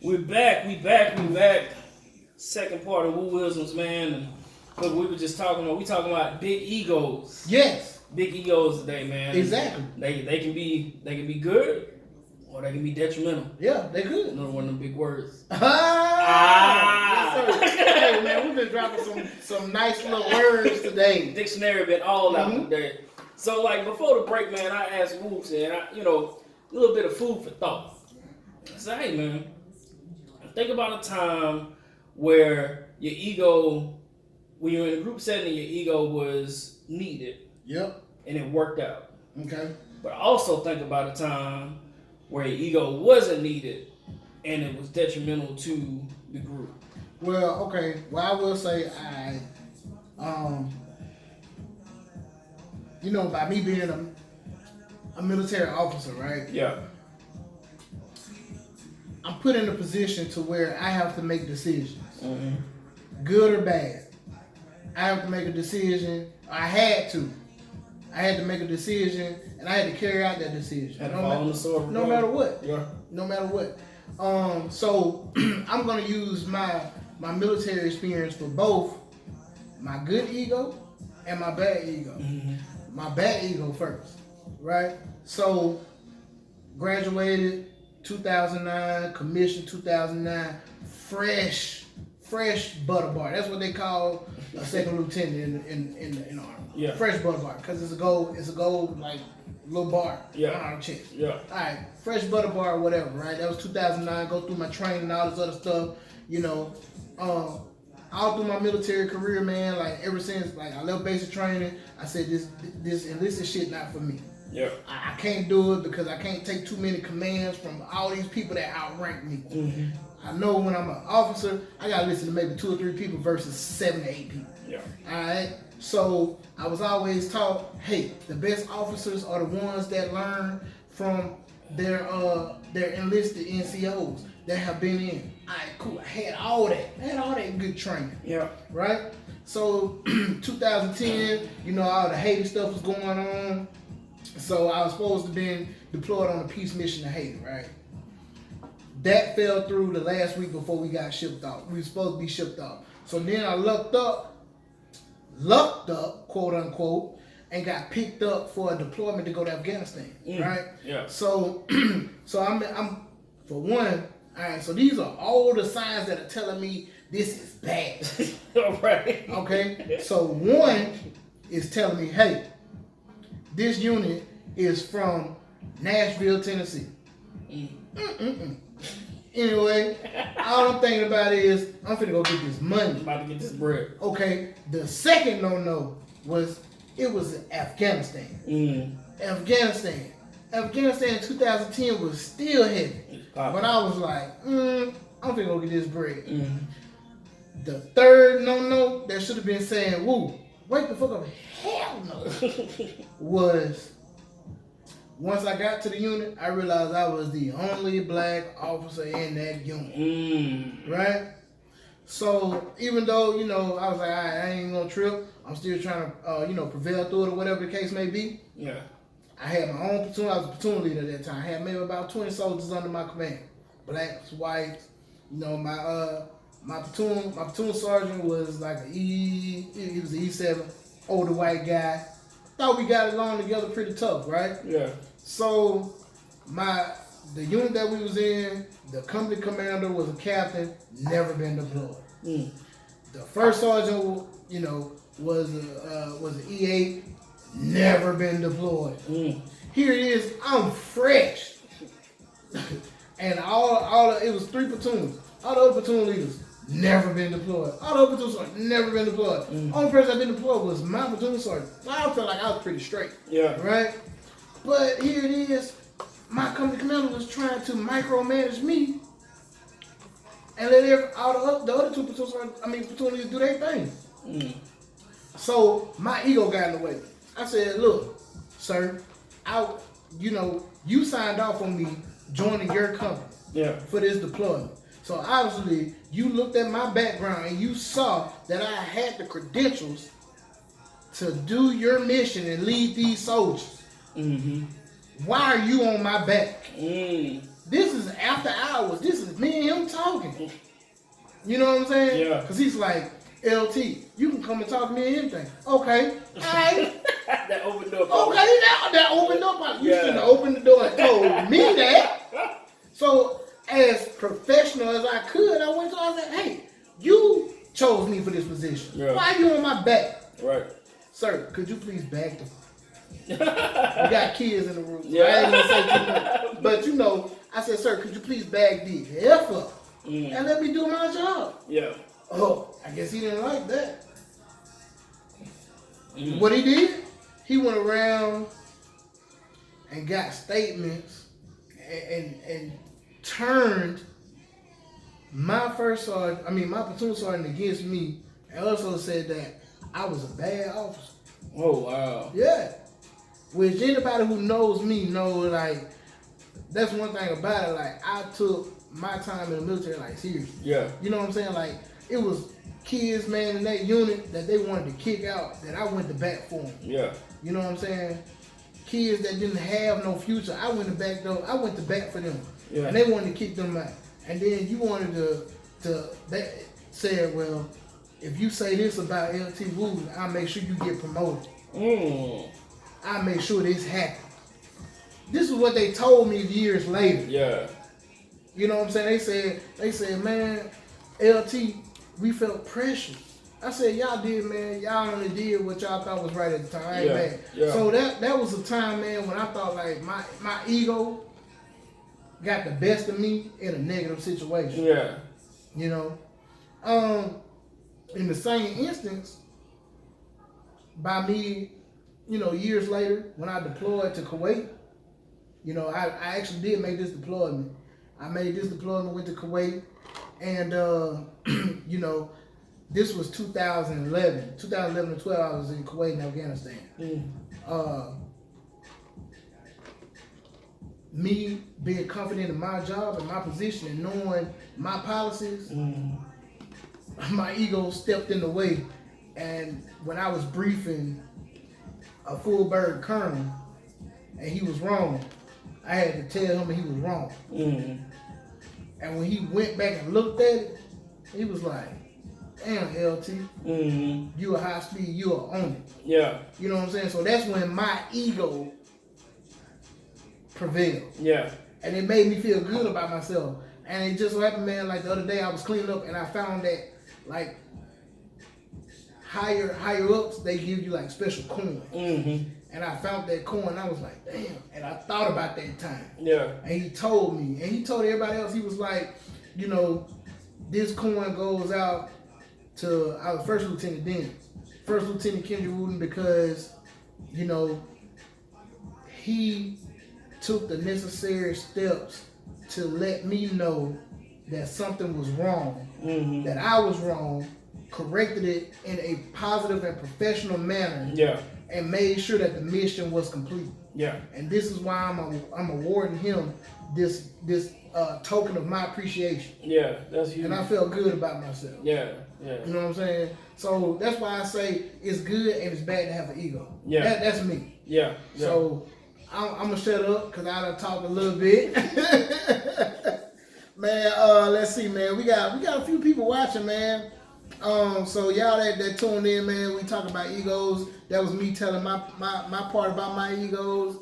We back. Second part of Wooisms, man. And look, we talking about big egos. Yes. Big egos today, man. Exactly. They can be good or they can be detrimental. Yeah, they could. Another one of them big words. Yes, sir. Hey man, we've been dropping some nice little words today. Dictionary been all out today. So like before the break, man, I asked Woops and a little bit of food for thought. I said, hey man, think about a time where your ego, when you're in a group setting, your ego was needed. Yep. And it worked out. Okay. But also think about a time where your ego wasn't needed and it was detrimental to the group. Well, okay. Well, I will say by me being a military officer, right? Yeah. I'm put in a position to where I have to make decisions, good or bad. I have to make a decision. I had to make a decision, and I had to carry out that decision. No matter what. Yeah. No matter what. So I'm gonna use my military experience for both my good ego and my bad ego. My bad ego first, right? So graduated 2009, commissioned 2009, fresh butter bar. That's what they call a second lieutenant in the army. Yeah. Fresh butter bar, because it's a gold like little bar on our chest. Yeah. All right, fresh butter bar or whatever, right? That was 2009. Go through my training and all this other stuff, all through my military career, man. Like ever since like I left basic training, I said this enlisted shit not for me. Yeah. I can't do it because I can't take too many commands from all these people that outrank me. I know when I'm an officer, I gotta listen to maybe 2 or 3 people versus 7 to 8 people. Yeah. All right. So I was always taught, hey, the best officers are the ones that learn from their enlisted NCOs that have been in. All right, cool. I had all that good training. Yeah. Right. So 2010, all the Haiti stuff was going on. So I was supposed to be deployed on a peace mission to Haiti, right? That fell through the last week before we got shipped off. We were supposed to be shipped off. So then I lucked up, quote unquote, and got picked up for a deployment to go to Afghanistan, right? Yeah. So I'm for one, all right, so these are all the signs that are telling me this is bad. All right. Okay? So one is telling me, hey, this unit is from Nashville, Tennessee. Anyway, all I'm thinking about is I'm finna go get this money. I'm about to get this bread. Okay, the second no was it was in Afghanistan. Afghanistan in 2010 was still heavy. But I was like, I'm finna go get this bread. The third no that should have been saying, woo, wake the fuck up, hell no, was once I got to the unit, I realized I was the only black officer in that unit. Right? So even though, I was like, I ain't gonna trip, I'm still trying to, prevail through it or whatever the case may be. Yeah. I had my own platoon. I was a platoon leader at that time. I had maybe about 20 soldiers under my command. Blacks, whites, my platoon sergeant was like he was an E7, older white guy. Thought we got along together pretty tough, right? Yeah. So the unit that we was in, the company commander was a captain, never been deployed. The first sergeant, was an E8, never been deployed. Here it is, I'm fresh. And it was 3 platoons. All the other platoon leaders never been deployed. All the other platoon sergeants never been deployed. Only person that been deployed was my platoon sergeant. So I felt like I was pretty straight. Yeah. Right? But here it is, my company commander was trying to micromanage me and let all the other 2 platoon leaders do their thing. So my ego got in the way. I said, look, sir, you signed off on me joining your company for this deployment. So obviously, you looked at my background and you saw that I had the credentials to do your mission and lead these soldiers. Why are you on my back? This is after hours. This is me and him talking. You know what I'm saying? Yeah. Because he's like, LT, you can come and talk to me and anything. Okay. All right. That opened up. Okay, that opened up. You shouldn't have opened the door and told me that. So, as professional as I could, I went to him and said, hey, you chose me for this position. Yeah. Why are you on my back? Right. Sir, could you please back the we got kids in the room. Yeah. I ain't gonna say too much. But you know, I said, sir, could you please bag the F up and let me do my job? Yeah. Oh, I guess he didn't like that. What he did, he went around and got statements and turned my platoon sergeant against me, and also said that I was a bad officer. Oh, wow. Yeah. Which anybody who knows me knows, like, that's one thing about it. Like, I took my time in the military, like, seriously. Yeah. You know what I'm saying? Like, it was kids, man, in that unit that they wanted to kick out that I went to bat for them. Yeah. You know what I'm saying? Kids that didn't have no future, I went to bat for them. Yeah. And they wanted to kick them out. And then you wanted to say, well, if you say this about LT Woods, I'll make sure you get promoted. I'll make sure this happens. This is what they told me years later. Yeah. You know what I'm saying? They said, man, LT, we felt pressure. I said, y'all did, man. Y'all only did what y'all thought was right at the time. I ain't bad. Yeah. So that was a time, man, when I thought like my ego got the best of me in a negative situation. Yeah. You know? In the same instance, by me, you know, years later, when I deployed to Kuwait, you know, I actually did make this deployment. I made this deployment, went to Kuwait, and, you know, this was 2011. 2011 and 12, I was in Kuwait and Afghanistan. Me being confident in my job and my position and knowing my policies, my ego stepped in the way. And when I was briefing a full bird colonel and he was wrong, I had to tell him he was wrong. And when he went back and looked at it, he was like, damn, LT, you a high speed, you are on it. Yeah. You know what I'm saying? So that's when my ego prevailed. Yeah. And it made me feel good about myself. And it just so happened, man, like the other day I was cleaning up and I found that, like, higher ups, they give you like special coin. And I found that coin, I was like, damn. And I thought about that time. Yeah. And he told me, and he told everybody else, he was like, you know, this coin goes out to our First Lieutenant Dennis, First Lieutenant Kendra Wooten, because, you know, he took the necessary steps to let me know that something was wrong, that I was wrong, corrected it in a positive and professional manner, and made sure that the mission was complete. Yeah. And this is why I'm awarding him this token of my appreciation. Yeah, that's huge. And I felt good about myself. Yeah, yeah. You know what I'm saying? So that's why I say it's good and it's bad to have an ego. Yeah. That's me. Yeah. So I'm gonna shut up because I done talked a little bit. Man, let's see, man. We got a few people watching, man. So y'all that tuned in, man, we talking about egos. That was me telling my part about my egos.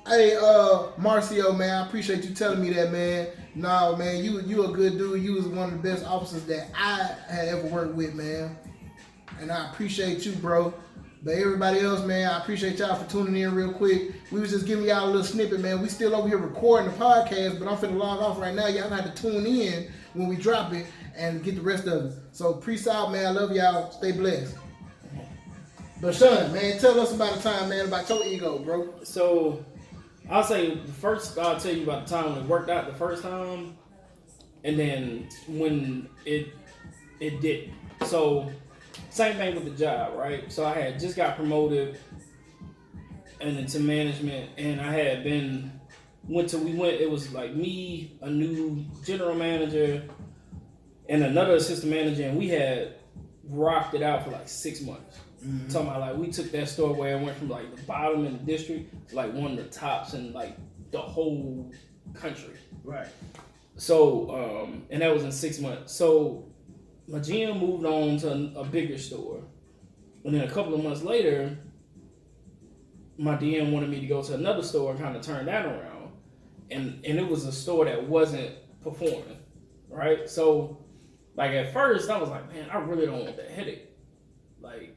Hey, Marcio, man, I appreciate you telling me that, man. No, man, you a good dude. You was one of the best officers that I had ever worked with, man. And I appreciate you, bro. But everybody else, man, I appreciate y'all for tuning in real quick. We was just giving y'all a little snippet, man. We still over here recording the podcast, but I'm finna log off right now. Y'all gonna have to tune in when we drop it and get the rest of it. So peace out, man. I love y'all. Stay blessed. But Sean, man, tell us about the time, man, about your ego, bro. So I'll say I'll tell you about the time when it worked out the first time, and then when it didn't. So same thing with the job, right? So I had just got promoted and into management, and I had it was like me, a new general manager, and another assistant manager, and we had rocked it out for like 6 months. Talking about like we took that store where it went from like the bottom in the district to like one of the tops in like the whole country. Right. So, and that was in 6 months. So my GM moved on to a bigger store. And then a couple of months later, my DM wanted me to go to another store and kind of turn that around. And it was a store that wasn't performing, right? So, like at first, I was like, man, I really don't want that headache. Like,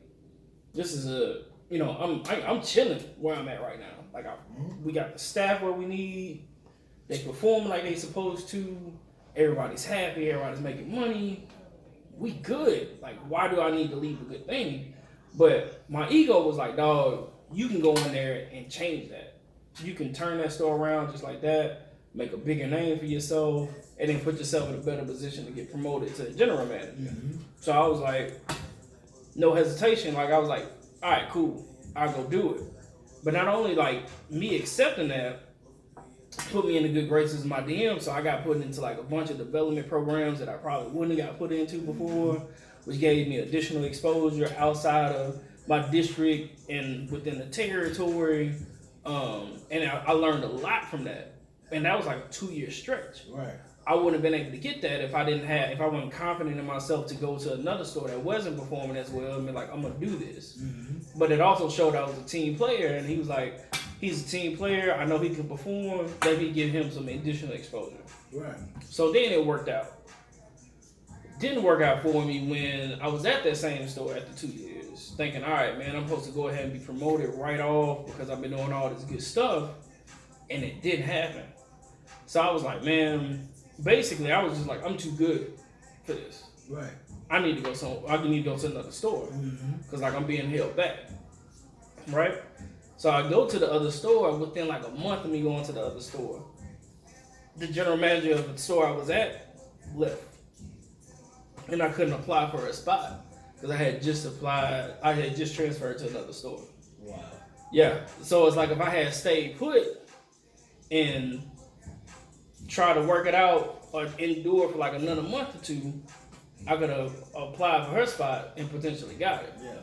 this is I'm chilling where I'm at right now. Like, we got the staff where we need. They perform like they supposed to. Everybody's happy. Everybody's making money. We good. Like, why do I need to leave a good thing? But my ego was like, dog, you can go in there and change that. You can turn that store around just like that, make a bigger name for yourself, and then put yourself in a better position to get promoted to general manager. Mm-hmm. So I was like, no hesitation. Like, I was like, all right, cool. I'll go do it. But not only like me accepting that, put me in the good graces of my DM, so I got put into like a bunch of development programs that I probably wouldn't have got put into before, which gave me additional exposure outside of my district and within the territory. And I learned a lot from that. And that was like a 2-year stretch. Right. I wouldn't have been able to get that if I wasn't confident in myself to go to another store that wasn't performing as well and be like, I'm gonna do this. Mm-hmm. But it also showed I was a team player, and he was like, he's a team player, I know he can perform, let me give him some additional exposure. Right. So then it worked out. Didn't work out for me when I was at that same store after 2 years, thinking, all right, man, I'm supposed to go ahead and be promoted right off because I've been doing all this good stuff, and it didn't happen. So I was like, man, basically I was just like, I'm too good for this. Right. I need to go to another store because like I'm being held back. Right. So I go to the other store. Within like a month of me going to the other store, the general manager of the store I was at left. And I couldn't apply for a spot because I had just transferred to another store. Wow. Yeah. So it's like if I had stayed put and try to work it out or endure for like another month or two, I could have applied for her spot and potentially got it. Yeah.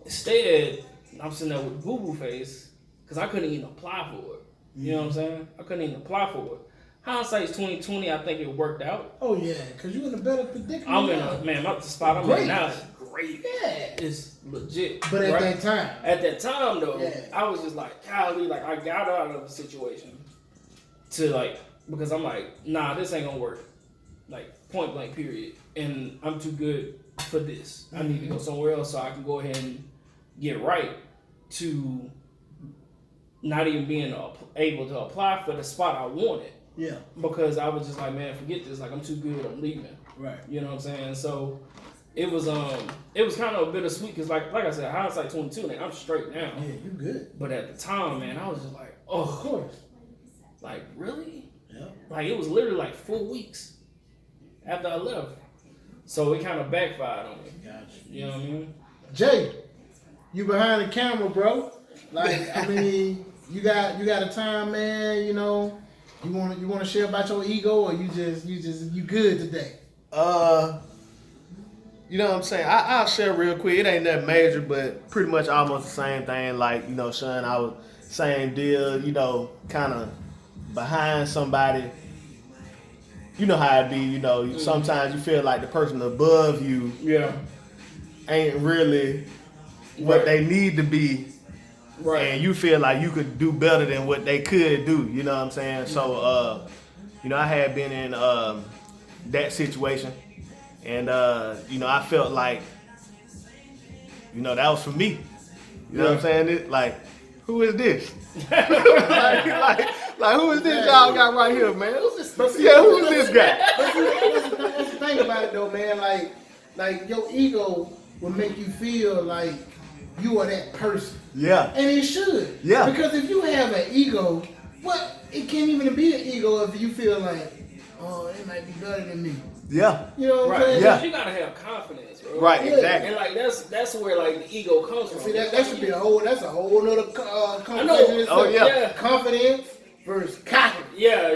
Instead, I'm sitting there with boo-boo face because I couldn't even apply for it. You know what I'm saying? I couldn't even apply for it. Hindsight's 2020. I think it worked out. Oh yeah, because you're in a better predicament. I'm in the spot I'm in now is great. Yeah, it's legit. But at that time though, yeah. I was just like, golly, like I got out of the situation to like because I'm like, nah, this ain't gonna work. Like point blank, period. And I'm too good for this. I need to go somewhere else so I can go ahead and get right to not even being able to apply for the spot I wanted. Yeah. Because I was just like, man, forget this. Like, I'm too good. I'm leaving. Right. You know what I'm saying? So it was kind of a bittersweet because like I said, hindsight 22, like, I'm straight now. Yeah, you good. But at the time, man, I was just like, oh, of course. Like, really? Yeah. Like, it was literally like 4 weeks after I left. So it kind of backfired on me. Gotcha. You know what I mean? Jay, you behind the camera, bro. Like, I mean, you got a time, man, you know. You want to share about your ego, or you good today? You know what I'm saying? I'll share real quick. It ain't that major, but pretty much almost the same thing. Like, you know, Sean, I was same deal, you know, kind of behind somebody. You know how it be, you know, sometimes you feel like the person above you ain't really what they need to be. Right. And you feel like you could do better than what they could do, you know what I'm saying? So, you know, I had been in that situation, and, you know, I felt like, you know, that was for me. You know what I'm saying? It, like, who is this? like, who is this y'all got right here, man? Who's this guy? That's the thing about it, though, man. Like your ego will make you feel like you are that person. Yeah. And it should. Yeah. Because if you have an ego, it can't even be an ego if you feel like, oh, they might be better than me. Yeah. You know what I'm saying? Yeah. You gotta have confidence, bro. Right, exactly. And like that's where like the ego comes from. See, that should be a whole other conversation. Oh yeah. Confidence versus cocky. Yeah.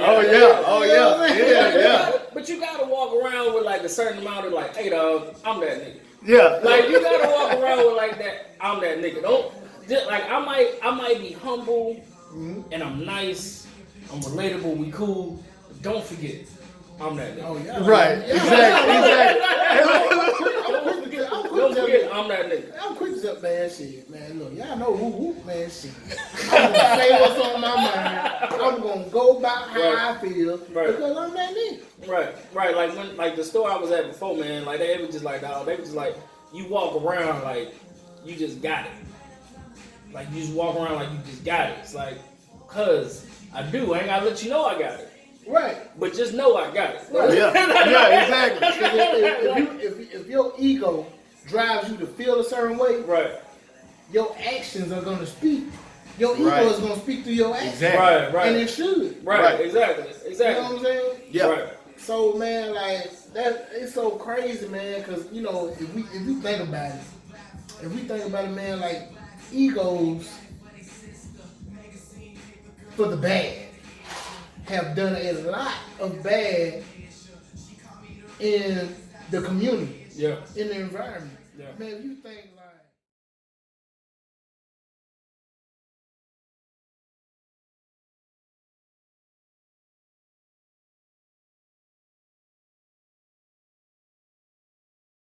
Yeah. But you gotta walk around with like a certain amount of like, hey dog, I'm that nigga. Yeah. Like you gotta walk around with like that, I'm that nigga. Don't just, like I might be humble and I'm nice I'm relatable, we cool. But don't forget, I'm that nigga. Oh yeah. Right. Exactly. Don't forget, I'm that nigga. I'm quick to say, man, shit, man, look, y'all know whoop, man, shit. I'm gonna say what's on my mind. I'm gonna go about how I feel because I'm that nigga. Right. Like when, like the store I was at before, man. Like they was just like, dog. They was just like, you walk around like you just got it. Like you just walk around like you just got it. It's like, cause I do. I ain't gotta let you know I got it. Right. But just know I got it. Right. Yeah, exactly. If your ego drives you to feel a certain way, Right. your actions are gonna speak. Your ego is gonna speak through your actions. Exactly. Right. And it should. Right. Exactly. You know what I'm saying? Yeah. Right. So man, like that, it's so crazy, man. Cause you know, if we think about it, man, like egos for the bad have done a lot of bad in the community, Yeah. in the environment. Yeah. Man, if you think like